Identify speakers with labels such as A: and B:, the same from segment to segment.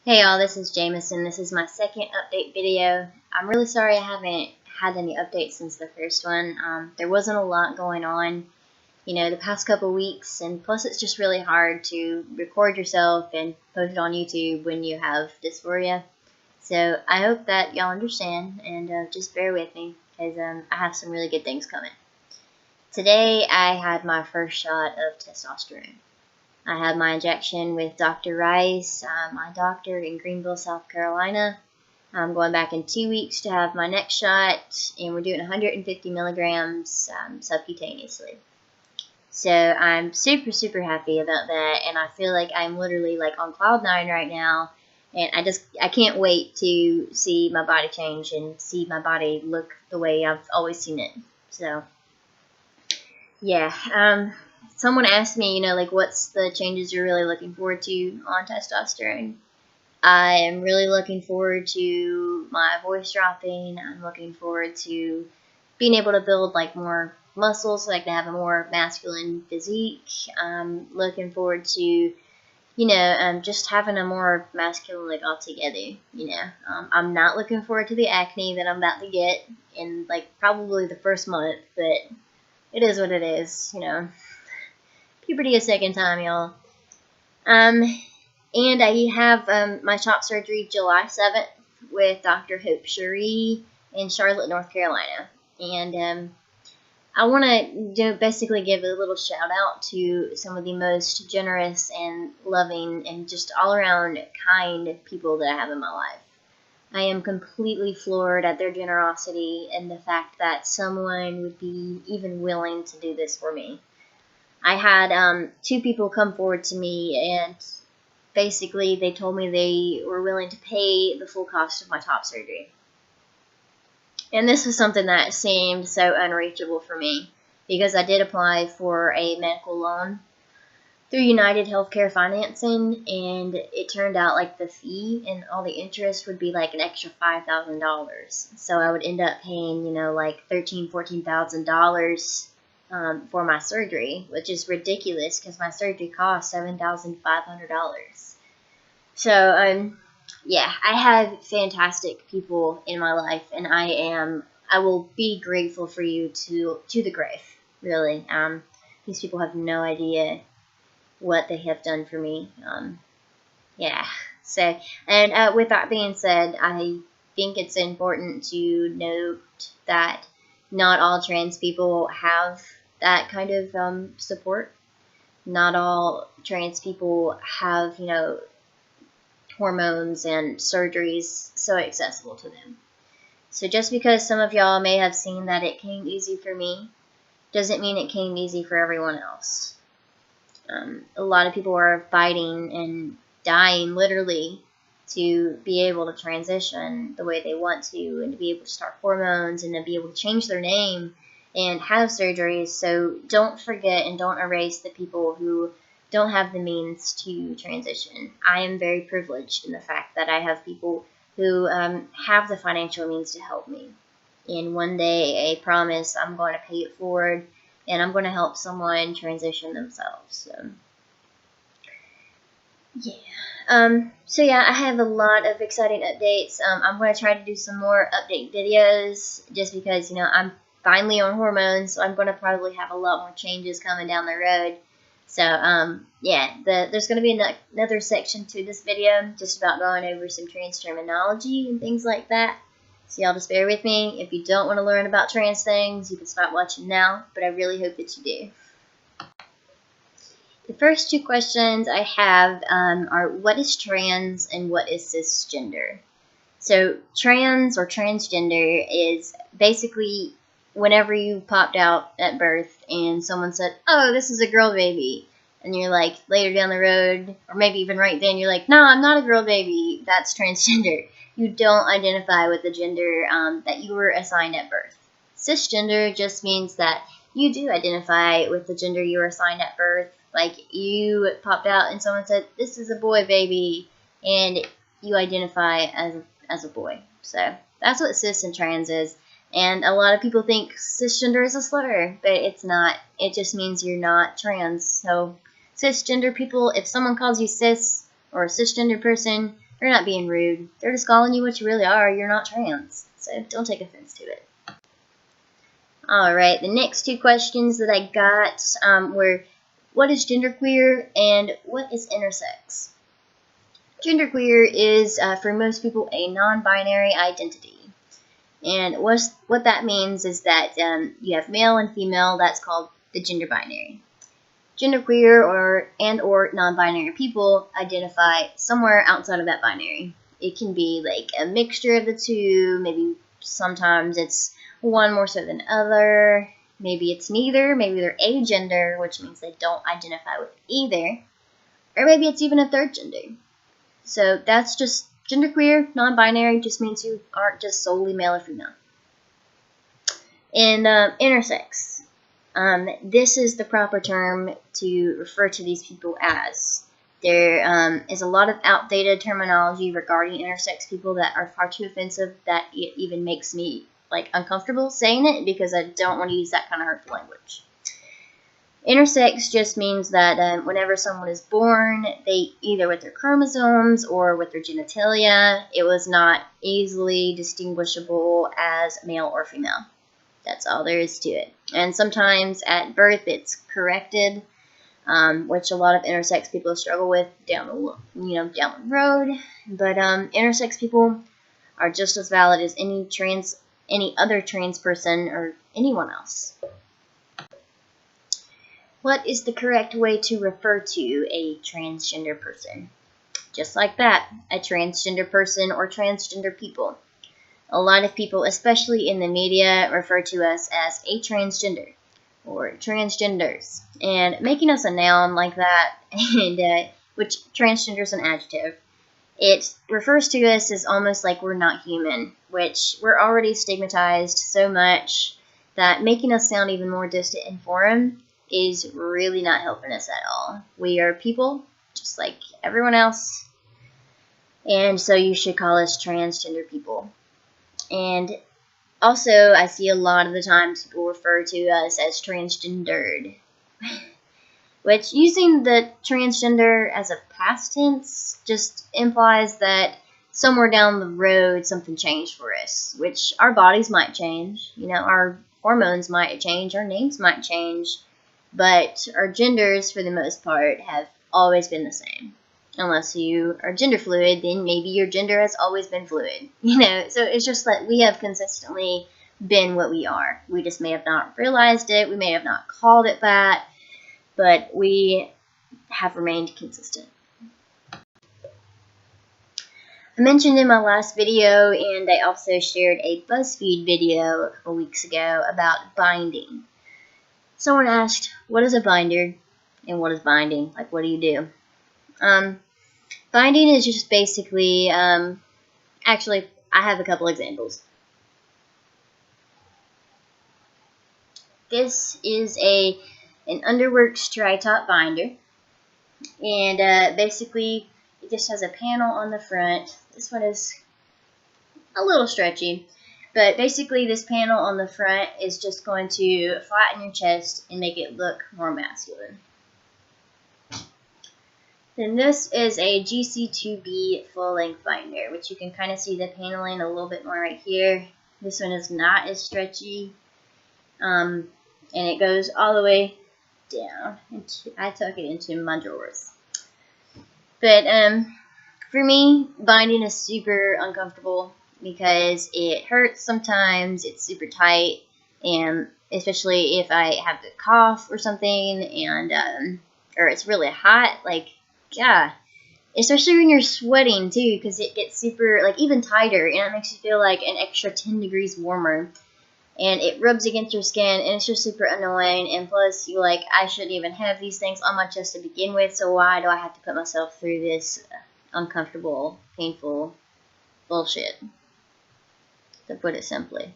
A: Hey y'all, this is Jameson. This is my second update video. I'm really sorry I haven't had any updates since the first one. There wasn't a lot going on, the past couple weeks, and plus it's just really hard to record yourself and post it on YouTube when you have dysphoria. So I hope that y'all understand and just bear with me because I have some really good things coming. Today I had my first shot of testosterone. I had my injection with Dr. Rice, my doctor in Greenville, South Carolina. I'm going back in 2 weeks to have my next shot, and we're doing 150 milligrams subcutaneously. So I'm super, super happy about that, and I feel like I'm literally like on cloud 9 right now, and I can't wait to see my body change and see my body look the way I've always seen it. So, yeah. Someone asked me, what's the changes you're really looking forward to on testosterone? I am really looking forward to my voice dropping. I'm looking forward to being able to build more muscles so I can have a more masculine physique. I'm looking forward to, just having a more masculine look altogether, I'm not looking forward to the acne that I'm about to get in probably the first month, but it is what it is, Puberty a second time, y'all. And I have my chop surgery July 7th with Dr. Hope Cherie in Charlotte, North Carolina. And I want to basically give a little shout out to some of the most generous and loving and just all around kind people that I have in my life. I am completely floored at their generosity and the fact that someone would be even willing to do this for me. I had 2 people come forward to me, and basically they told me they were willing to pay the full cost of my top surgery. And this was something that seemed so unreachable for me because I did apply for a medical loan through United Healthcare Financing, and it turned out the fee and all the interest would be an extra $5,000. So I would end up paying, $13,000, $14,000 for my surgery, which is ridiculous because my surgery cost $7,500. So, yeah, I have fantastic people in my life, and I will be grateful for you to the grave, really. These people have no idea what they have done for me. Yeah. So, and with that being said, I think it's important to note that not all trans people have that kind of support. Not all trans people have, hormones and surgeries so accessible to them. So just because some of y'all may have seen that it came easy for me, doesn't mean it came easy for everyone else. A lot of people are fighting and dying literally to be able to transition the way they want to and to be able to start hormones and to be able to change their name and have surgeries. So don't forget and don't erase the people who don't have the means to transition. I am very privileged in the fact that I have people who have the financial means to help me. And one day, I promise, I'm going to pay it forward and I'm going to help someone transition themselves. So yeah, I have a lot of exciting updates. I'm going to try to do some more update videos just because, I'm finally on hormones, so I'm going to probably have a lot more changes coming down the road. So, yeah, there's going to be another section to this video just about going over some trans terminology and things like that. So y'all just bear with me. If you don't want to learn about trans things, you can stop watching now, but I really hope that you do. The first 2 questions I have are what is trans and what is cisgender? So trans or transgender is basically whenever you popped out at birth and someone said, oh, this is a girl baby, and you're later down the road, or maybe even right then, you're no, I'm not a girl baby, that's transgender. You don't identify with the gender that you were assigned at birth. Cisgender just means that you do identify with the gender you were assigned at birth. You popped out and someone said, this is a boy baby, and you identify as a boy. So that's what cis and trans is. And a lot of people think cisgender is a slur, but it's not. It just means you're not trans. So cisgender people, if someone calls you cis or a cisgender person, They're not being rude. They're just calling you what you really are. You're not trans. So don't take offense to it. Alright, the next two questions that I got were, what is genderqueer and what is intersex? Genderqueer is, for most people, a non-binary identity. And what that means is that you have male and female. That's called the gender binary. Genderqueer or non-binary people identify somewhere outside of that binary. It can be like a mixture of the two. Maybe sometimes it's one more so than other. Maybe it's neither. Maybe they're agender, which means they don't identify with either. Or maybe it's even a third gender. So that's just genderqueer, non-binary, just means you aren't just solely male or female. And intersex. This is the proper term to refer to these people as. There is a lot of outdated terminology regarding intersex people that are far too offensive that it even makes me uncomfortable saying it because I don't want to use that kind of hurtful language. Intersex just means that whenever someone is born, they either with their chromosomes or with their genitalia, it was not easily distinguishable as male or female. That's all there is to it. And sometimes at birth it's corrected, which a lot of intersex people struggle with down the road. But intersex people are just as valid as any other trans person or anyone else. What is the correct way to refer to a transgender person? Just like that, a transgender person or transgender people. A lot of people, especially in the media, refer to us as a transgender or transgenders. And making us a noun like that, and which transgender is an adjective, it refers to us as almost like we're not human, which we're already stigmatized so much that making us sound even more distant and foreign is really not helping us at all. We are people, just like everyone else, and so you should call us transgender people. And also, I see a lot of the times people refer to us as transgendered, which using the transgender as a past tense just implies that somewhere down the road something changed for us, which our bodies might change, our hormones might change, our names might change, but our genders, for the most part, have always been the same. Unless you are gender fluid, then maybe your gender has always been fluid. So it's just that we have consistently been what we are. We just may have not realized it. We may have not called it that, but we have remained consistent. I mentioned in my last video, and I also shared a BuzzFeed video a couple weeks ago about binding. Someone asked, what is a binder and what is binding? What do you do? Binding is just basically, actually, I have a couple examples. This is an Underworks tri-top binder, and basically it just has a panel on the front. This one is a little stretchy. But basically, this panel on the front is just going to flatten your chest and make it look more masculine. Then this is a GC2B full-length binder, which you can kind of see the paneling a little bit more right here. This one is not as stretchy, and it goes all the way down. I tuck it into my drawers. But for me, binding is super uncomfortable, because it hurts sometimes, it's super tight, and especially if I have to cough or something, and or it's really hot, especially when you're sweating too, because it gets super, even tighter, and it makes you feel like an extra 10 degrees warmer, and it rubs against your skin, and it's just super annoying, and plus, I shouldn't even have these things on my chest to begin with, so why do I have to put myself through this uncomfortable, painful bullshit? To put it simply.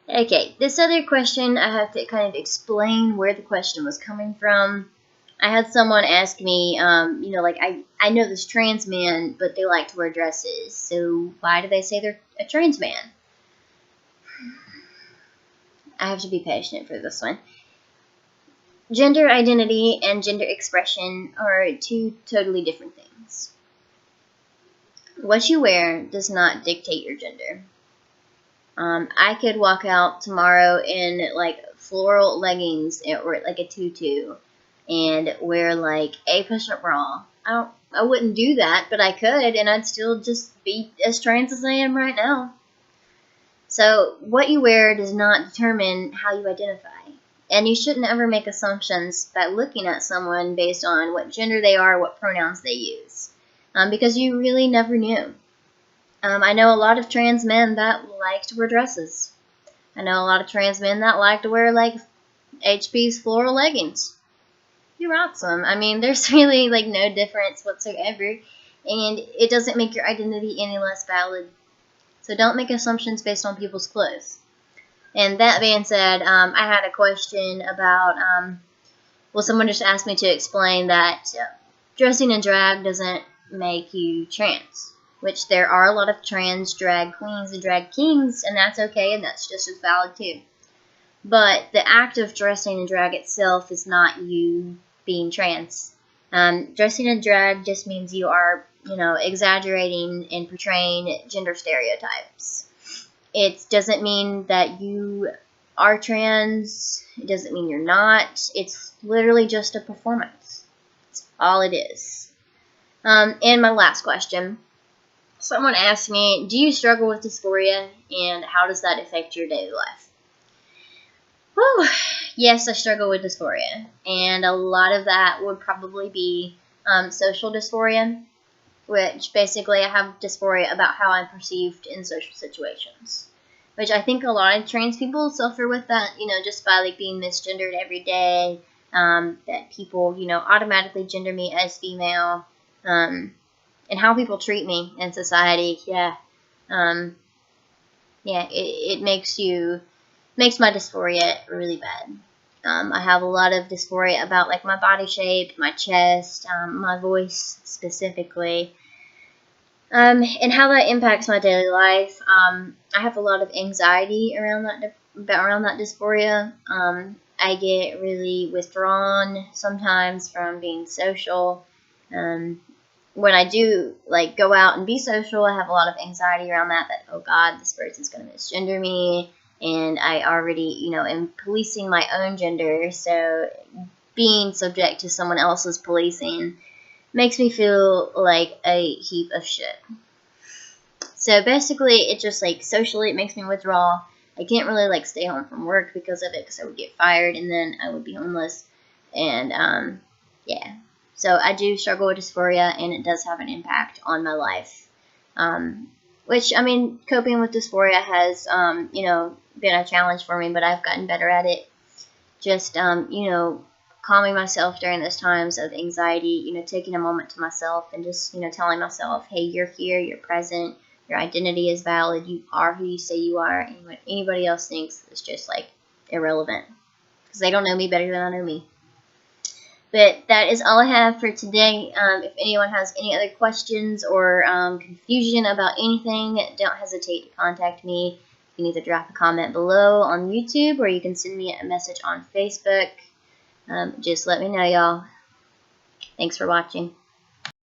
A: Okay, this other question, I have to kind of explain where the question was coming from. I had someone ask me, I know this trans man, but they like to wear dresses, so why do they say they're a trans man? I have to be patient for this one. Gender identity and gender expression are two totally different things. What you wear does not dictate your gender. I could walk out tomorrow in like floral leggings or like a tutu and wear like a push-up bra. I wouldn't do that, but I could, and I'd still just be as trans as I am right now. So what you wear does not determine how you identify. And you shouldn't ever make assumptions by looking at someone based on what gender they are, what pronouns they use, because you really never knew. I know a lot of trans men that like to wear dresses. I know a lot of trans men that like to wear like HP's floral leggings. He rocks them. I mean, there's really like no difference whatsoever, and it doesn't make your identity any less valid. So don't make assumptions based on people's clothes. And that being said, I had a question about, well, someone just asked me to explain that dressing in drag doesn't make you trans, which there are a lot of trans drag queens and drag kings, and that's okay, and that's just as valid too. But the act of dressing in drag itself is not you being trans. Dressing in drag just means you are, exaggerating and portraying gender stereotypes. It doesn't mean that you are trans. It doesn't mean you're not. It's literally just a performance. That's all it is. And my last question. Someone asked me, do you struggle with dysphoria, and how does that affect your daily life? Whew. Yes, I struggle with dysphoria, and a lot of that would probably be social dysphoria, which basically I have dysphoria about how I'm perceived in social situations, which I think a lot of trans people suffer with that, just by like being misgendered every day, that people, automatically gender me as female, and how people treat me in society. It makes my dysphoria really bad. I have a lot of dysphoria about like my body shape, my chest, my voice specifically, and how that impacts my daily life. I have a lot of anxiety around that dysphoria. I get really withdrawn sometimes from being social. When I do like go out and be social, I have a lot of anxiety around that oh God, this person's going to misgender me. And I already, am policing my own gender, so being subject to someone else's policing makes me feel like a heap of shit. So basically, it just like socially, it makes me withdraw. I can't really like stay home from work because of it, because I would get fired and then I would be homeless. And so I do struggle with dysphoria, and it does have an impact on my life. Which, I mean, coping with dysphoria has, been a challenge for me, but I've gotten better at it. Just, calming myself during those times of anxiety, taking a moment to myself and just, telling myself, hey, you're here, you're present, your identity is valid, you are who you say you are, and what anybody else thinks is just, like, irrelevant. Because they don't know me better than I know me. But that is all I have for today. If anyone has any other questions or confusion about anything, don't hesitate to contact me. You can either drop a comment below on YouTube, or you can send me a message on Facebook. Just let me know, y'all. Thanks for watching.